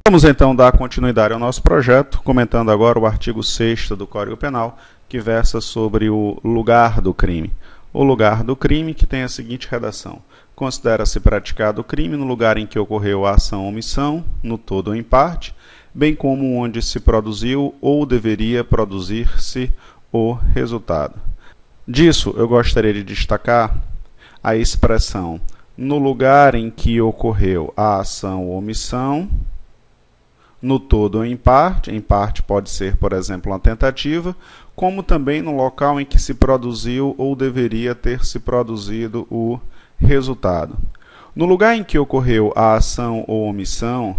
Vamos então dar continuidade ao nosso projeto, comentando agora o artigo 6º do Código Penal, que versa sobre o lugar do crime. O lugar do crime, que tem a seguinte redação: considera-se praticado o crime no lugar em que ocorreu a ação ou omissão, no todo ou em parte, bem como onde se produziu ou deveria produzir-se o resultado. Disso, eu gostaria de destacar a expressão no lugar em que ocorreu a ação ou omissão, no todo ou em parte pode ser, por exemplo, uma tentativa, como também no local em que se produziu ou deveria ter se produzido o resultado. No lugar em que ocorreu a ação ou omissão,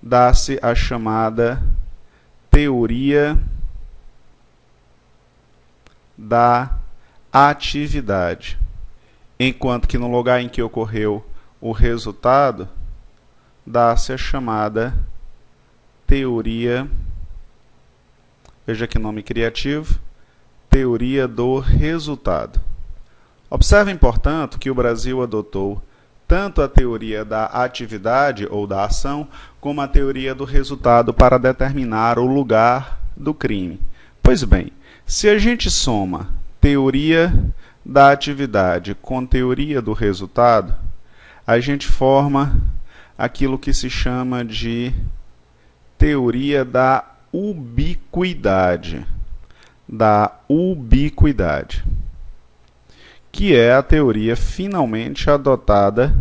dá-se a chamada teoria da atividade, enquanto que no lugar em que ocorreu o resultado, dá-se a chamada teoria, veja que nome criativo, teoria do resultado. Observem, portanto, que o Brasil adotou tanto a teoria da atividade ou da ação, como a teoria do resultado para determinar o lugar do crime. Pois bem, se a gente soma teoria da atividade com teoria do resultado, a gente forma aquilo que se chama de teoria da ubiquidade, que é a teoria finalmente adotada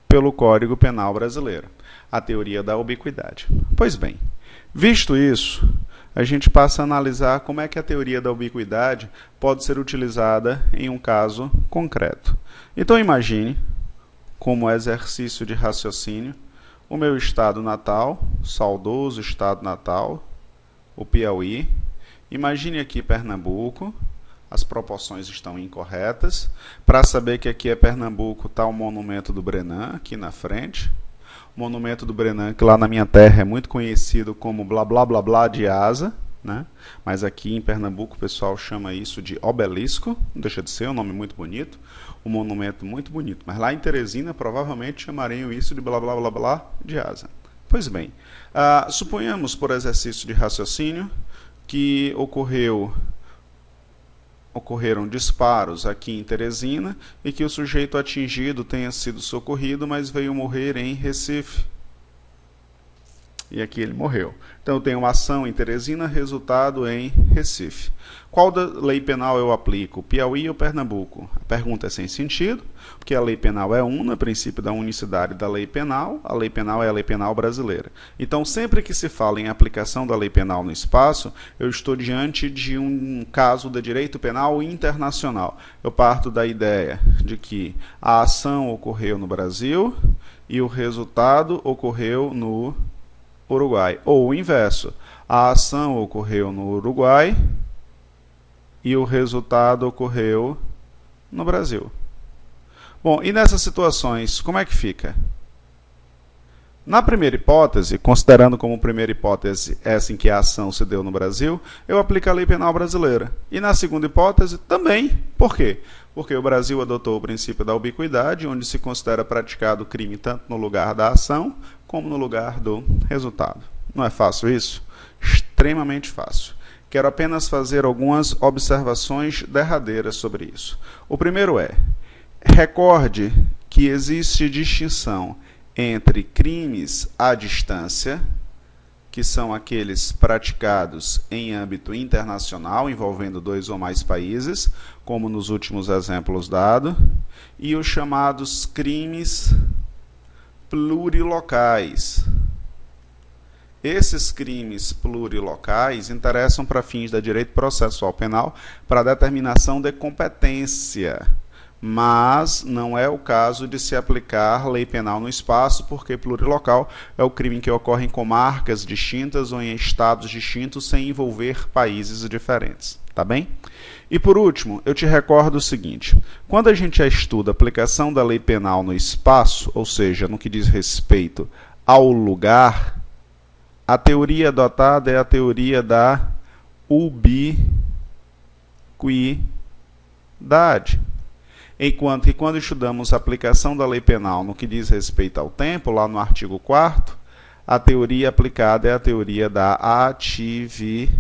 pelo Código Penal brasileiro, a teoria da ubiquidade. Pois bem, visto isso, a gente passa a analisar como é que a teoria da ubiquidade pode ser utilizada em um caso concreto. Então imagine, como exercício de raciocínio, o meu estado natal, saudoso estado natal, o Piauí. Imagine aqui Pernambuco, as proporções estão incorretas. Para saber que aqui é Pernambuco, está o Monumento do Brenan, aqui na frente. O Monumento do Brenan, que lá na minha terra é muito conhecido como blá blá blá blá de asa, né? Mas aqui em Pernambuco o pessoal chama isso de obelisco, não deixa de ser um nome muito bonito, um monumento muito bonito. Mas lá em Teresina provavelmente chamariam isso de blá blá blá blá de asa. Pois bem, suponhamos por exercício de raciocínio que ocorreram disparos aqui em Teresina e que o sujeito atingido tenha sido socorrido, mas veio morrer em Recife. E aqui ele morreu. Então eu tenho uma ação em Teresina, resultado em Recife. Qual da lei penal eu aplico? Piauí ou Pernambuco? A pergunta é sem sentido, porque a lei penal é una, princípio da unicidade da lei penal. A lei penal é a lei penal brasileira. Então, sempre que se fala em aplicação da lei penal no espaço, eu estou diante de um caso de direito penal internacional. Eu parto da ideia de que a ação ocorreu no Brasil e o resultado ocorreu no Uruguai. Ou o inverso, a ação ocorreu no Uruguai e o resultado ocorreu no Brasil. Bom, e nessas situações, como é que fica? Na primeira hipótese, considerando como primeira hipótese essa em que a ação se deu no Brasil, eu aplico a lei penal brasileira. E na segunda hipótese, também. Por quê? Porque o Brasil adotou o princípio da ubiquidade, onde se considera praticado o crime tanto no lugar da ação, como no lugar do resultado. Não é fácil isso? Extremamente fácil. Quero apenas fazer algumas observações derradeiras sobre isso. O primeiro é: recorde que existe distinção entre crimes à distância, que são aqueles praticados em âmbito internacional, envolvendo 2 ou mais países, como nos últimos exemplos dados, e os chamados crimes plurilocais. Esses crimes plurilocais interessam para fins da direito processual penal para determinação de competência, mas não é o caso de se aplicar lei penal no espaço, porque plurilocal é o crime que ocorre em comarcas distintas ou em estados distintos sem envolver países diferentes. Tá bem? E por último, eu te recordo o seguinte: quando a gente já estuda a aplicação da lei penal no espaço, ou seja, no que diz respeito ao lugar, a teoria adotada é a teoria da ubiquidade. Enquanto que quando estudamos a aplicação da lei penal no que diz respeito ao tempo, lá no artigo 4º, A teoria aplicada é a teoria da atividade.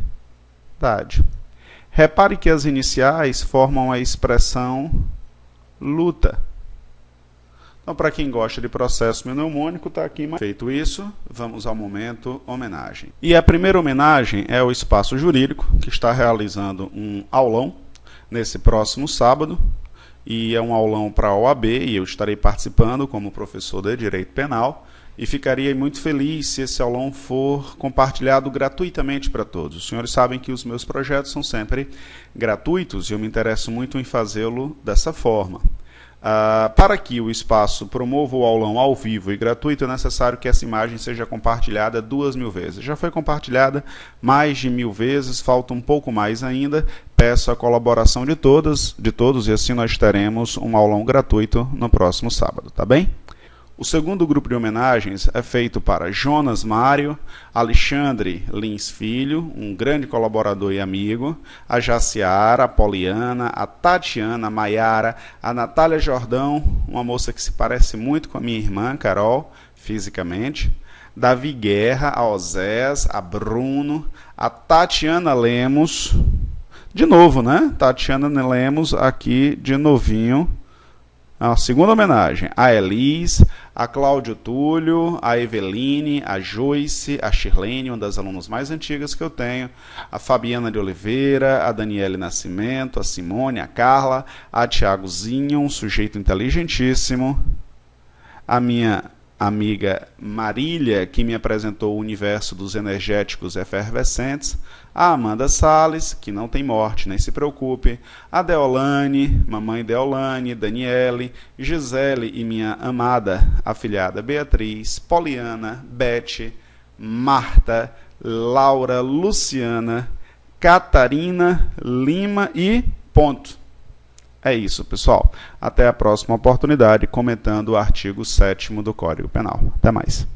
Repare que as iniciais formam a expressão luta. Então, para quem gosta de processo mnemônico, está aqui. Feito isso, vamos ao momento homenagem. E a primeira homenagem é o Espaço Jurídico, que está realizando um aulão nesse próximo sábado. E é um aulão para a OAB, e eu estarei participando como professor de Direito Penal. E ficaria muito feliz se esse aulão for compartilhado gratuitamente para todos. Os senhores sabem que os meus projetos são sempre gratuitos e eu me interesso muito em fazê-lo dessa forma. Para que o espaço promova o aulão ao vivo e gratuito, é necessário que essa imagem seja compartilhada 2.000 vezes. Já foi compartilhada mais de 1.000 vezes, falta um pouco mais ainda. Peço a colaboração de todos e assim nós teremos um aulão gratuito no próximo sábado, tá bem? O segundo grupo de homenagens é feito para Jonas Mário, Alexandre Lins Filho, um grande colaborador e amigo, a Jaciara, a Poliana, a Tatiana, a Maiara, a Natália Jordão, uma moça que se parece muito com a minha irmã, Carol, fisicamente, Davi Guerra, a Osés, a Bruno, a Tatiana Lemos, de novo, né? Tatiana Lemos aqui de novinho. A segunda homenagem, a Elis, a Cláudio Túlio, a Eveline, a Joyce, a Shirlene, uma das alunas mais antigas que eu tenho, a Fabiana de Oliveira, a Daniele Nascimento, a Simone, a Carla, a Tiagozinho, um sujeito inteligentíssimo, a minha amiga Marília, que me apresentou o universo dos energéticos efervescentes, a Amanda Salles, que não tem morte, nem se preocupe, a Deolane, mamãe Deolane, Daniele, Gisele e minha amada afilhada Beatriz, Poliana, Beth, Marta, Laura, Luciana, Catarina, Lima e ponto. É isso, pessoal. Até a próxima oportunidade, comentando o artigo 7º do Código Penal. Até mais.